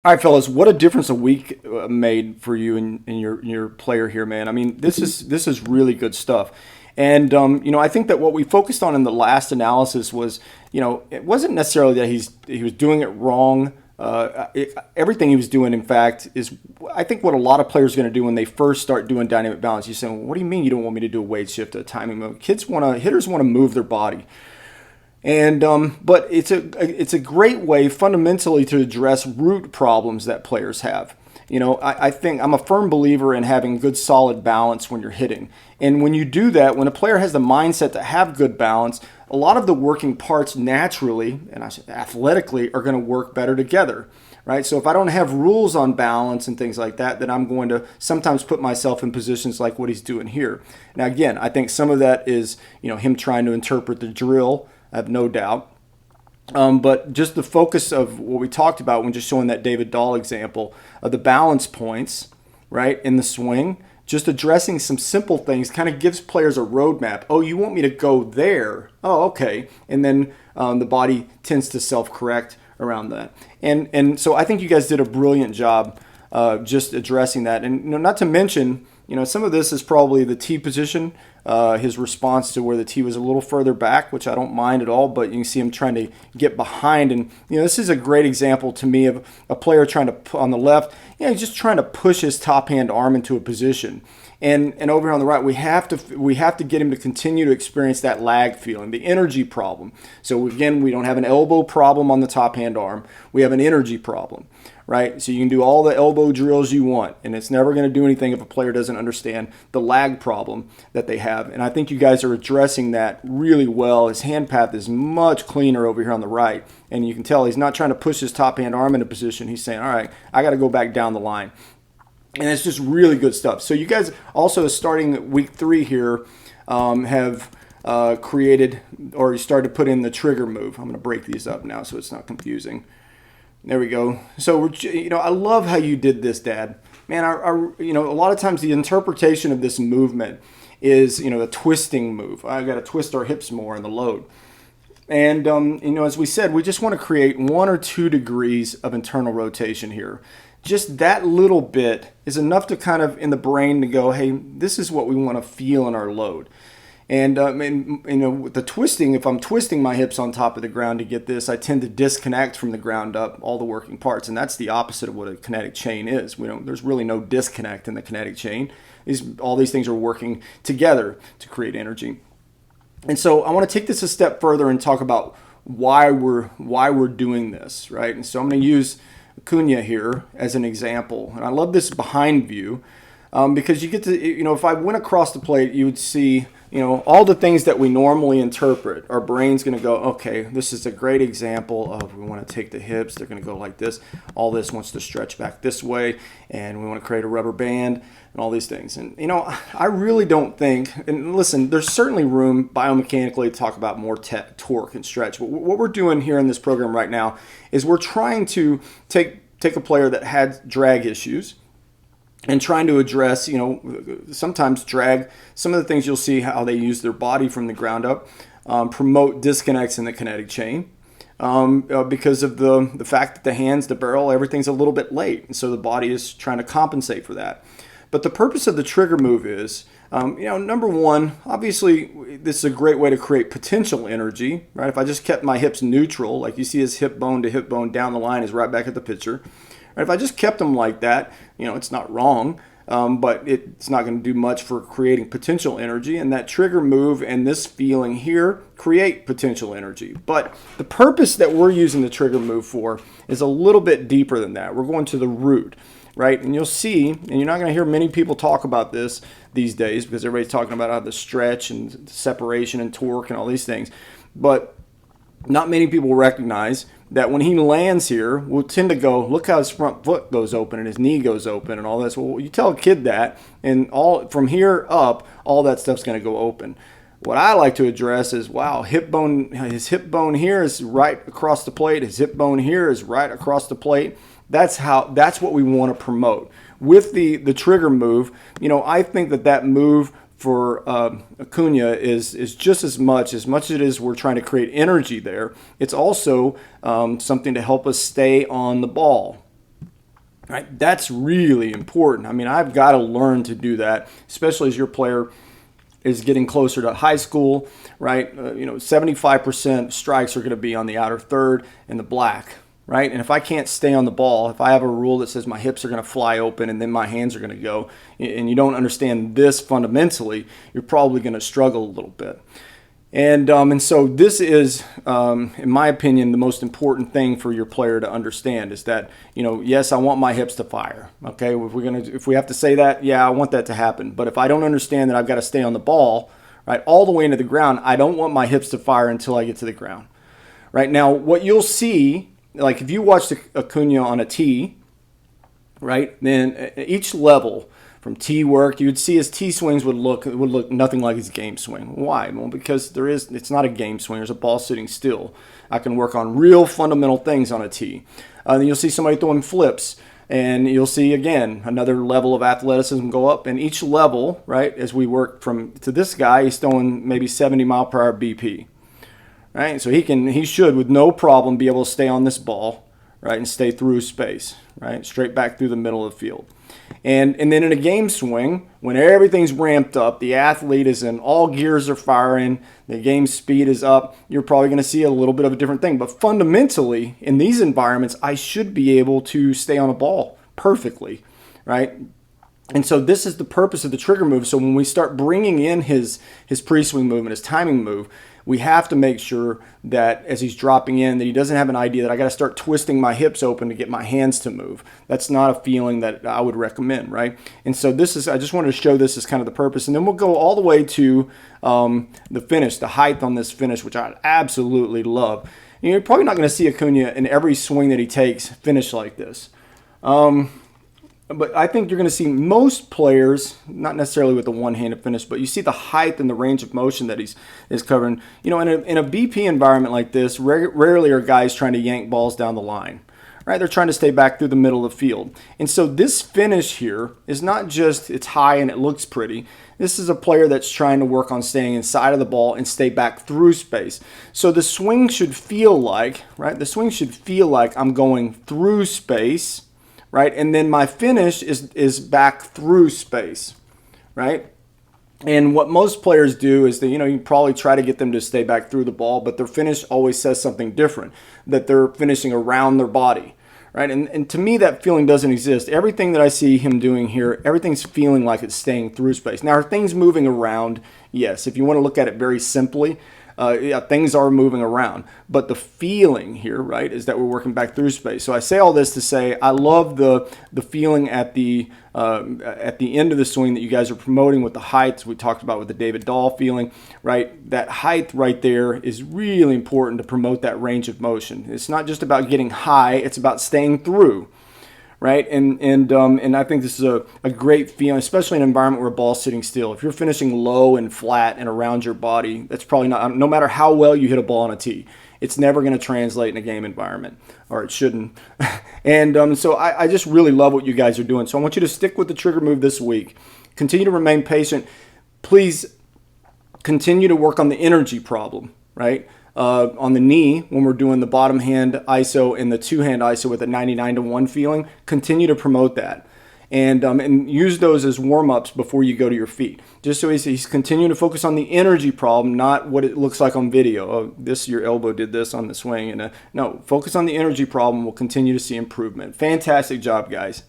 All right, fellas, what a difference a week made for you and your player here, man. I mean, this is really good stuff. And I think that what we focused on in the last analysis was, it wasn't necessarily that he was doing it wrong. Everything he was doing, in fact, is I think what a lot of players are going to do when they first start doing dynamic balance. You say, well, what do you mean you don't want me to do a weight shift, a timing move? Hitters want to move their body. And but it's a great way fundamentally to address root problems that players have. I think I'm a firm believer in having good solid balance when you're hitting. And when you do that, when a player has the mindset to have good balance, a lot of the working parts naturally and athletically are going to work better together. Right? So if I don't have rules on balance and things like that, then I'm going to sometimes put myself in positions like what he's doing here. Now again, I think some of that is, him trying to interpret the drill. I have no doubt. But just the focus of what we talked about when just showing that David Dahl example of the balance points, right, in the swing, just addressing some simple things kind of gives players a roadmap. Oh, you want me to go there? Oh, okay. And then the body tends to self-correct around that. And so I think you guys did a brilliant job just addressing that. And not to mention, some of this is probably the tee position, his response to where the tee was a little further back, which I don't mind at all, but you can see him trying to get behind. And, this is a great example to me of a player trying to, on the left, he's just trying to push his top hand arm into a position. And over here on the right, we have to get him to continue to experience that lag feeling, the energy problem. So again, we don't have an elbow problem on the top hand arm. We have an energy problem, right? So you can do all the elbow drills you want, and it's never going to do anything if a player doesn't understand the lag problem that they have. And I think you guys are addressing that really well. His hand path is much cleaner over here on the right, and you can tell he's not trying to push his top hand arm into position. He's saying, all right, I got to go back down the line. And it's just really good stuff. So you guys also, starting week 3 here, have created or you started to put in the trigger move. I'm going to break these up now so it's not confusing. There we go. So I love how you did this, Dad. Man, a lot of times the interpretation of this movement is the twisting move. I got to twist our hips more in the load. And, as we said, we just want to create 1 or 2 degrees of internal rotation here. Just that little bit is enough to kind of in the brain to go, hey, this is what we want to feel in our load. And, with the twisting, if I'm twisting my hips on top of the ground to get this, I tend to disconnect from the ground up all the working parts. And that's the opposite of what a kinetic chain is. There's really no disconnect in the kinetic chain. All these things are working together to create energy. And so I want to take this a step further and talk about why we're doing this, right? And so I'm going to use Acuna here as an example. And I love this behind view because you get to, if I went across the plate, you would see, all the things that we normally interpret. Our brain's going to go, okay, this is a great example of we want to take the hips. They're going to go like this. All this wants to stretch back this way. And we want to create a rubber band and all these things. And, I really don't think, and listen, there's certainly room biomechanically to talk about more torque and stretch. But what we're doing here in this program right now is we're trying to take a player that had drag issues and trying to address, sometimes drag, some of the things you'll see how they use their body from the ground up, promote disconnects in the kinetic chain. Because of the fact that the hands, the barrel, everything's a little bit late. And so the body is trying to compensate for that. But the purpose of the trigger move is, number one, obviously, this is a great way to create potential energy, right? If I just kept my hips neutral, like you see his hip bone to hip bone down the line is right back at the pitcher. Right? If I just kept them like that, it's not wrong, but it's not going to do much for creating potential energy. And that trigger move and this feeling here create potential energy. But the purpose that we're using the trigger move for is a little bit deeper than that. We're going to the root. Right? And you'll see, and you're not going to hear many people talk about this these days because everybody's talking about how the stretch and separation and torque and all these things. But not many people recognize that when he lands here, we'll tend to go, look how his front foot goes open and his knee goes open and all this. Well, you tell a kid that, and all from here up, all that stuff's going to go open. What I like to address is, wow, his hip bone here is right across the plate. His hip bone here is right across the plate. That's what we want to promote. With the trigger move, I think that move for Acuna is just as much as it is we're trying to create energy there. It's also something to help us stay on the ball. right? That's really important. I mean, I've got to learn to do that, especially as your player is getting closer to high school, right? 75% strikes are going to be on the outer third and the black, right? And if I can't stay on the ball, if I have a rule that says my hips are going to fly open and then my hands are going to go, and you don't understand this fundamentally, you're probably going to struggle a little bit. And so this is, in my opinion, the most important thing for your player to understand is that, yes, I want my hips to fire. Okay, if we have to say that, yeah, I want that to happen. But if I don't understand that I've got to stay on the ball, right, all the way into the ground, I don't want my hips to fire until I get to the ground. Right now, what you'll see, like if you watched Acuna on a tee, right, then each level from tee work, you'd see his tee swings would look nothing like his game swing. Why? Well, because it's not a game swing. There's a ball sitting still. I can work on real fundamental things on a tee. Then you'll see somebody throwing flips, and you'll see again another level of athleticism go up. And each level, right, as we work to this guy, he's throwing maybe 70 mile per hour BP, right? So he should with no problem be able to stay on this ball, right, and stay through space, right, straight back through the middle of the field. And then in a game swing, when everything's ramped up, the athlete is in, all gears are firing, the game speed is up, you're probably going to see a little bit of a different thing. But fundamentally, in these environments, I should be able to stay on a ball perfectly, right? And so this is the purpose of the trigger move. So when we start bringing in his pre-swing movement, his timing move, we have to make sure that as he's dropping in, that he doesn't have an idea that I got to start twisting my hips open to get my hands to move. That's not a feeling that I would recommend, right? And so I just wanted to show this as kind of the purpose. And then we'll go all the way to the finish, the height on this finish, which I absolutely love. You're probably not going to see Acuna in every swing that he takes finish like this. But I think you're going to see most players, not necessarily with the one-handed finish, but you see the height and the range of motion that he's covering. In a BP environment like this, rarely are guys trying to yank balls down the line, right? They're trying to stay back through the middle of the field. And so this finish here is not just it's high and it looks pretty. This is a player that's trying to work on staying inside of the ball and stay back through space. So the swing should feel like, right? The swing should feel like I'm going through space, right? And then my finish is back through space, right? And what most players do is that, you probably try to get them to stay back through the ball, but their finish always says something different, that they're finishing around their body, right? And to me, that feeling doesn't exist. Everything that I see him doing here, everything's feeling like it's staying through space. Now, are things moving around? Yes. If you want to look at it very simply, things are moving around, but the feeling here, right, is that we're working back through space. So I say all this to say I love the feeling at the end of the swing that you guys are promoting with the heights we talked about with the David Dahl feeling, right? That height right there is really important to promote that range of motion. It's not just about getting high; it's about staying through. Right, and I think this is a great feeling, especially in an environment where a ball's sitting still. If you're finishing low and flat and around your body, that's probably not, no matter how well you hit a ball on a tee, it's never going to translate in a game environment, or it shouldn't. And so I just really love what you guys are doing. So I want you to stick with the trigger move this week. Continue to remain patient. Please continue to work on the energy problem, right? On the knee, when we're doing the bottom hand ISO and the two-hand ISO with a 99-to-1 feeling, continue to promote that. And use those as warm-ups before you go to your feet. Just so he's continuing to focus on the energy problem, not what it looks like on video. Oh, your elbow did this on the swing. No, focus on the energy problem. We'll continue to see improvement. Fantastic job, guys.